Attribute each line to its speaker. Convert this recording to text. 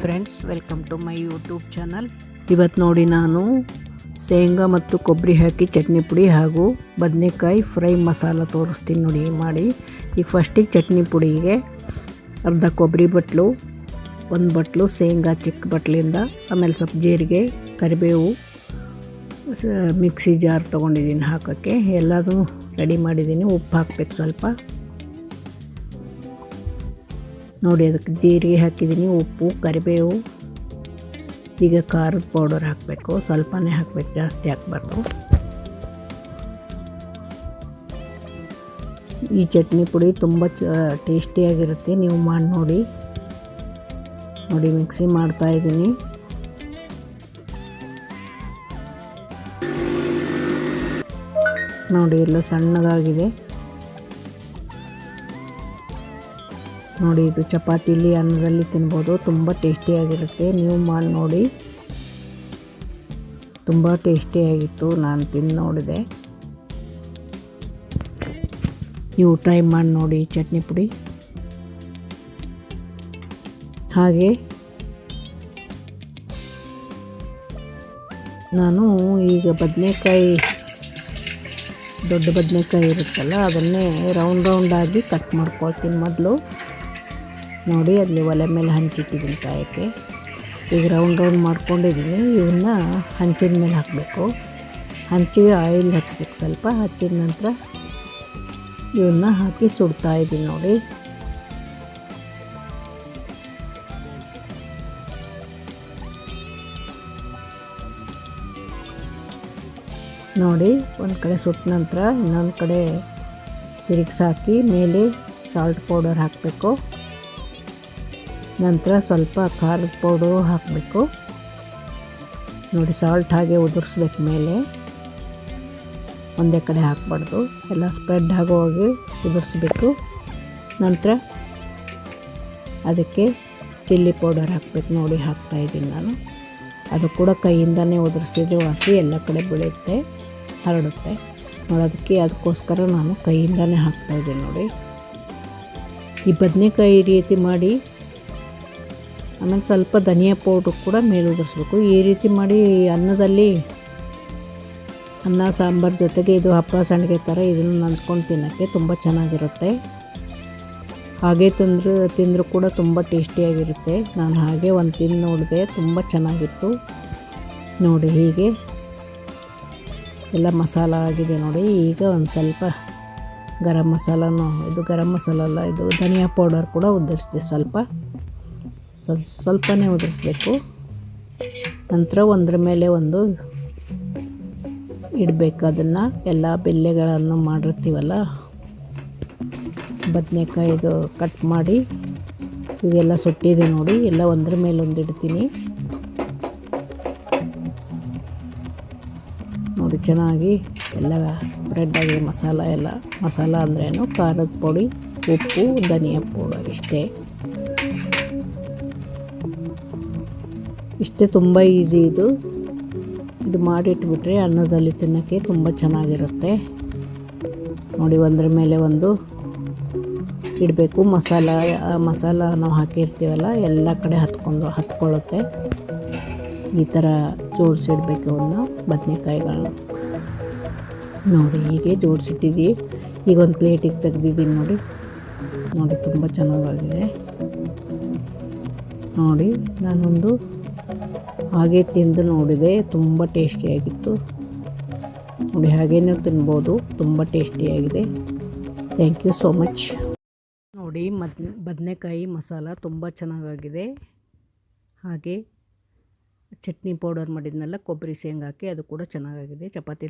Speaker 1: Friends, welcome to my YouTube channel. ಇವತ್ತು ನೋಡಿ ನಾನು ಶೇಂಗಾ ಮತ್ತು ಕೊಬ್ಬರಿ ಹಾಕಿ ಚಟ್ನಿ ಪುಡಿ ಹಾಗೂ ಬದನೆಕಾಯಿ ಫ್ರೈ ಮಸಾಲ ತೋರಿಸ್ತೀನಿ ನೋಡಿ ಮಾಡಿ. ಈಗ ಫಸ್ಟಿಗೆ ಚಟ್ನಿ ಪುಡಿಗೆ ಅರ್ಧ ಕೊಬ್ಬರಿ ಬಟ್ಲು, ಒಂದು ಬಟ್ಲು ಶೇಂಗಾ ಚಿಕ್ಕ ಬಟ್ಲಿಂದ, ಆಮೇಲೆ ಸ್ವಲ್ಪ ಜೀರಿಗೆ, ಕರಿಬೇವು, ಮಿಕ್ಸಿ ಜಾರ್ ತೊಗೊಂಡಿದ್ದೀನಿ ಹಾಕೋಕ್ಕೆ. ಎಲ್ಲದೂ ರೆಡಿ ಮಾಡಿದ್ದೀನಿ. ಉಪ್ಪು ಹಾಕಬೇಕು ಸ್ವಲ್ಪ ನೋಡಿ. ಅದಕ್ಕೆ ಜೀರಿಗೆ ಹಾಕಿದ್ದೀನಿ, ಉಪ್ಪು, ಕರಿಬೇವು. ಈಗ ಖಾರದ ಪೌಡರ್ ಹಾಕಬೇಕು, ಸ್ವಲ್ಪನೇ ಹಾಕಬೇಕು, ಜಾಸ್ತಿ ಹಾಕಬಾರ್ದು. ಈ ಚಟ್ನಿ ಪುಡಿ ತುಂಬ ಟೇಸ್ಟಿಯಾಗಿರುತ್ತೆ, ನೀವು ಮಾಡಿ ನೋಡಿ. ಮಿಕ್ಸಿ ಮಾಡ್ತಾಯಿದ್ದೀನಿ. ನೋಡಿ ಎಲ್ಲ ಸಣ್ಣಗಾಗಿದೆ ನೋಡಿ. ಇದು ಚಪಾತಿಲಿ, ಅನ್ನದಲ್ಲಿ ತಿನ್ಬೋದು, ತುಂಬ ಟೇಸ್ಟಿಯಾಗಿರುತ್ತೆ. ನೀವು ಮಾಡಿ ನೋಡಿ. ತುಂಬ ಟೇಸ್ಟಿಯಾಗಿತ್ತು, ನಾನು ತಿಂದು ನೋಡಿದೆ. ನೀವು ಟ್ರೈ ಮಾಡಿ ನೋಡಿ ಚಟ್ನಿ ಪುಡಿ. ಹಾಗೆ ನಾನು ಈಗ ಬದನೆಕಾಯಿ, ದೊಡ್ಡ ಬದನೆಕಾಯಿ ಇರುತ್ತಲ್ಲ, ಅದನ್ನೇ ರೌಂಡಾಗಿ ಕಟ್ ಮಾಡ್ಕೊಳ್ತೀನಿ ಮೊದಲು ನೋಡಿ. ಅಲ್ಲಿ ಒಲೆ ಮೇಲೆ ಹಂಚಿಟ್ಟಿದ್ದೀನಿ ಕಾಯೋಕ್ಕೆ. ಈಗ ರೌಂಡ್ ಮಾಡ್ಕೊಂಡಿದ್ದೀನಿ. ಇವನ್ನ ಹಂಚಿನ ಮೇಲೆ ಹಾಕಬೇಕು. ಹಂಚಿಗೆ ಆಯಿಲ್ ಹಚ್ಚಬೇಕು ಸ್ವಲ್ಪ. ಹಚ್ಚಿದ ನಂತರ ಇವನ್ನ ಹಾಕಿ ಸುಡ್ತಾಯಿದ್ದೀನಿ ನೋಡಿ. ನೋಡಿ, ಒಂದು ಕಡೆ ಸುಟ್ಟ ನಂತರ ಇನ್ನೊಂದು ಕಡೆ ತಿರುಗಿಸಾಕಿ ಮೇಲೆ ಸಾಲ್ಟ್ ಪೌಡರ್ ಹಾಕಬೇಕು. ನಂತರ ಸ್ವಲ್ಪ ಖಾರದ ಪೌಡರು ಹಾಕಬೇಕು ನೋಡಿ. ಸಾಲ್ಟ್ ಹಾಗೆ ಉದುರಿಸ್ಬೇಕು ಮೇಲೆ, ಒಂದೇ ಕಡೆ ಹಾಕಬಾರ್ದು, ಎಲ್ಲ ಸ್ಪ್ರೆಡ್ ಆಗೋ ಹಾಗೆ ಉದುರಿಸ್ಬೇಕು. ನಂತರ ಅದಕ್ಕೆ ಚಿಲ್ಲಿ ಪೌಡರ್ ಹಾಕಬೇಕು ನೋಡಿ. ಹಾಕ್ತಾಯಿದ್ದೀನಿ ನಾನು. ಅದು ಕೂಡ ಕೈಯಿಂದನೇ ಉದುರಿಸಿದ್ರೆ ವಾಸಿ ಎಲ್ಲ ಕಡೆ ಬೀಳುತ್ತೆ, ಹರಡುತ್ತೆ ನೋಡಿ. ಅದಕ್ಕೋಸ್ಕರ ನಾನು ಕೈಯಿಂದನೇ ಹಾಕ್ತಾಯಿದ್ದೀನಿ ನೋಡಿ. ಈ ಬದನೆಕಾಯಿ ಈ ರೀತಿ ಮಾಡಿ, ಆಮೇಲೆ ಸ್ವಲ್ಪ ಧನಿಯಾ ಪೌಡ್ರು ಕೂಡ ಮೇಲೆ ಉದುರಿಸ್ಬೇಕು. ಈ ರೀತಿ ಮಾಡಿ ಅನ್ನದಲ್ಲಿ, ಅನ್ನ ಸಾಂಬಾರು ಜೊತೆಗೆ ಇದು ಹಪ್ಪಳ ಸಂಡಿಗೆ ಥರ ಇದನ್ನು ನಂಚ್ಕೊಂಡು ತಿನ್ನೋಕ್ಕೆ ತುಂಬ ಚೆನ್ನಾಗಿರುತ್ತೆ. ಹಾಗೆ ತಿಂದರೂ ಕೂಡ ತುಂಬ ಟೇಸ್ಟಿಯಾಗಿರುತ್ತೆ. ನಾನು ಹಾಗೆ ಒಂದು ತಿಂದು ನೋಡಿದೆ, ತುಂಬ ಚೆನ್ನಾಗಿತ್ತು ನೋಡಿ. ಹೀಗೆ ಎಲ್ಲ ಮಸಾಲ ಆಗಿದೆ ನೋಡಿ. ಈಗ ಒಂದು ಸ್ವಲ್ಪ ಗರಂ ಮಸಾಲನೂ, ಇದು ಗರಂ ಮಸಾಲ ಅಲ್ಲ, ಇದು ಧನಿಯಾ ಪೌಡರ್ ಕೂಡ ಉದುರಿಸಿದೆ. ಸ್ವಲ್ಪನೇ ಉದುರಿಸ್ಬೇಕು. ನಂತರ ಒಂದರ ಮೇಲೆ ಒಂದು ಇಡಬೇಕು. ಅದನ್ನು ಎಲ್ಲ ಬೆಲ್ಲೆಗಳನ್ನು ಮಾಡಿರ್ತೀವಲ್ಲ, ಬದನೆಕಾಯಿದು ಕಟ್ ಮಾಡಿ ಇವೆಲ್ಲ ಸುಟ್ಟಿದೆ ನೋಡಿ. ಎಲ್ಲ ಒಂದರ ಮೇಲೆ ಒಂದು ಇಡ್ತೀನಿ ನೋಡಿ. ಚೆನ್ನಾಗಿ ಎಲ್ಲ ಸ್ಪ್ರೆಡ್ ಆಗಿದೆ ಮಸಾಲ ಎಲ್ಲ. ಮಸಾಲ ಅಂದ್ರೇನು, ಖಾರದ ಪುಡಿ, ಉಪ್ಪು, ಧನಿಯಾ ಪೌಡರ್, ಇಷ್ಟೇ ತುಂಬ ಈಸಿ ಇದು ಮಾಡಿಟ್ಬಿಟ್ರೆ ಅನ್ನದಲ್ಲಿ ತಿನ್ನೋಕ್ಕೆ ತುಂಬ ಚೆನ್ನಾಗಿರುತ್ತೆ ನೋಡಿ. ಒಂದರ ಮೇಲೆ ಒಂದು ಇಡಬೇಕು. ಮಸಾಲ ನಾವು ಹಾಕಿರ್ತೀವಲ್ಲ, ಎಲ್ಲ ಕಡೆ ಹತ್ಕೊಳ್ಳುತ್ತೆ. ಈ ಥರ ಜೋಡಿಸಿಡ್ಬೇಕು ಅವನ್ನ, ಬದನೆಕಾಯಿಗಳನ್ನ ನೋಡಿ. ಹೀಗೆ ಜೋಡಿಸಿಟ್ಟಿದ್ದೀವಿ. ಈಗ ಒಂದು ಪ್ಲೇಟಿಗೆ ತೆಗ್ದಿದ್ದೀನಿ ನೋಡಿ. ತುಂಬ ಚೆನ್ನಾಗಿದೆ ನೋಡಿ. ನಾನೊಂದು ಹಾಗೆ ತಿಂದು ನೋಡಿದೆ, ತುಂಬ ಟೇಸ್ಟಿಯಾಗಿತ್ತು ನೋಡಿ. ಹಾಗೇನೂ ತಿನ್ಬೋದು, ತುಂಬ ಟೇಸ್ಟಿಯಾಗಿದೆ. ಥ್ಯಾಂಕ್ ಯು ಸೋ ಮಚ್ ನೋಡಿ. ಬದನೆಕಾಯಿ ಮಸಾಲ ತುಂಬ ಚೆನ್ನಾಗಾಗಿದೆ. ಹಾಗೆ ಚಟ್ನಿ ಪೌಡರ್ ಮಾಡಿದ್ನಲ್ಲ, ಕೊಬ್ಬರಿ ಶೇಂಗಾ ಹಾಕಿ, ಅದು ಕೂಡ ಚೆನ್ನಾಗಾಗಿದೆ. ಚಪಾತಿ